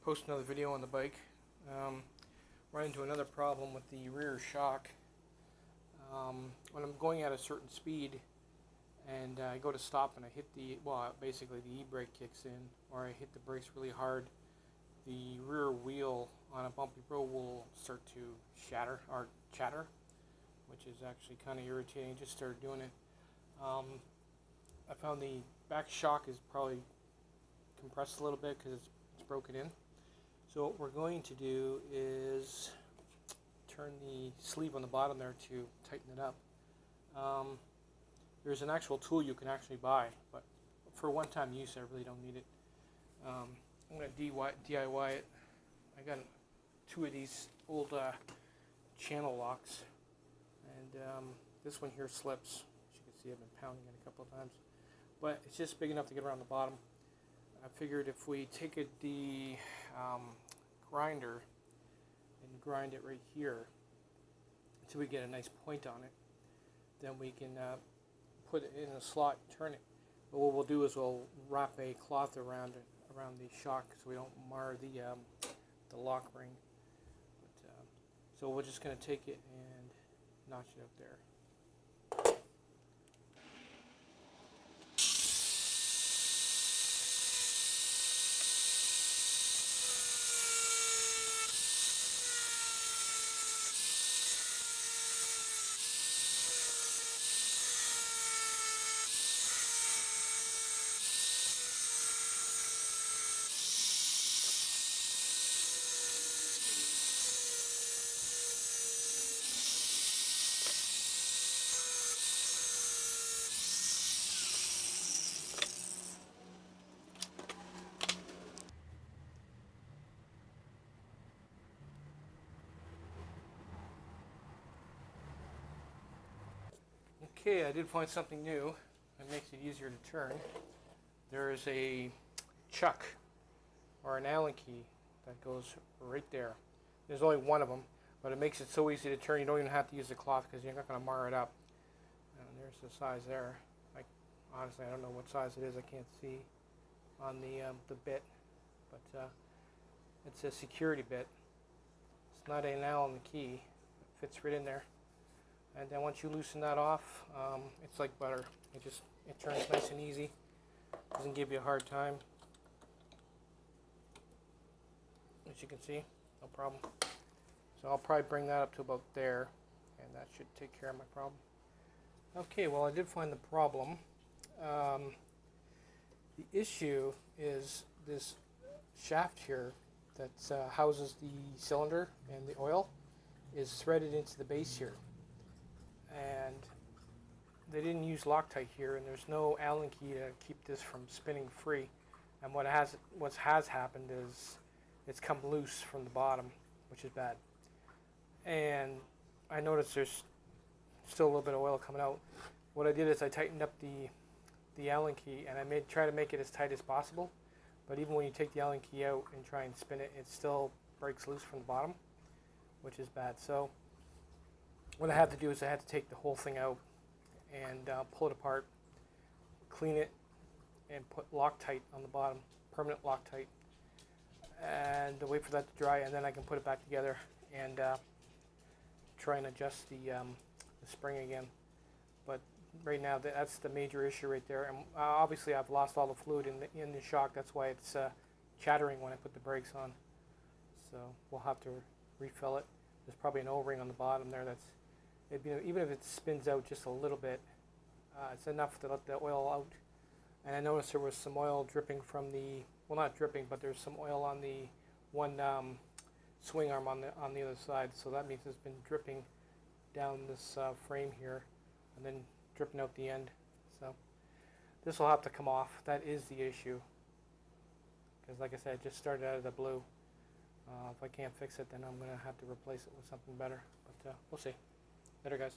post another video on the bike. Run into another problem with the rear shock. When I'm going at a certain speed and I go to stop and I hit basically the e-brake kicks in, or I hit the brakes really hard, the rear wheel on a bumpy road will start to chatter, which is actually kind of irritating. Just started doing it. I found the back shock is probably compressed a little bit because it's broken in. So what we're going to do is turn the sleeve on the bottom there to tighten it up. There's an actual tool you can actually buy, but for one-time use I really don't need it. I'm going to DIY it. I got two of these old channel locks, and this one here slips. As you can see, I've been pounding it a couple of times, but it's just big enough to get around the bottom. I figured if we take the grinder and grind it right here until we get a nice point on it, then we can put it in a slot and turn it. But what we'll do is we'll wrap a cloth around the shock so we don't mar the lock ring. But, so we're just going to take it and notch it up there. Okay, I did find something new that makes it easier to turn. There is a chuck or an Allen key that goes right there. There's only one of them, but it makes it so easy to turn you don't even have to use the cloth because you're not going to mar it up. And there's the size there. Honestly, I don't know what size it is. I can't see on the bit, but it's a security bit. It's not an Allen key. It fits right in there. And then once you loosen that off, it's like butter. It turns nice and easy. Doesn't give you a hard time. As you can see, no problem. So I'll probably bring that up to about there, and that should take care of my problem. Okay, well I did find the problem. The issue is this shaft here that houses the cylinder and the oil is threaded into the base here. And they didn't use Loctite here, and there's no Allen key to keep this from spinning free. And what has happened is it's come loose from the bottom, which is bad. And I noticed there's still a little bit of oil coming out. What I did is I tightened up the Allen key, and I try to make it as tight as possible. But even when you take the Allen key out and try and spin it, it still breaks loose from the bottom, which is bad. So what I had to do is I had to take the whole thing out and pull it apart, clean it, and put Loctite on the bottom, permanent Loctite, and wait for that to dry, and then I can put it back together and try and adjust the spring again. But right now that's the major issue right there. And obviously I've lost all the fluid in the shock. That's why it's chattering when I put the brakes on. So we'll have to refill it. There's probably an O-ring on the bottom there even if it spins out just a little bit, it's enough to let the oil out. And I noticed there was some oil dripping from not dripping, but there's some oil on the one swing arm on the other side. So that means it's been dripping down this frame here and then dripping out the end. So this will have to come off. That is the issue, because like I said, it just started out of the blue. If I can't fix it, then I'm going to have to replace it with something better. But we'll see. Later, guys.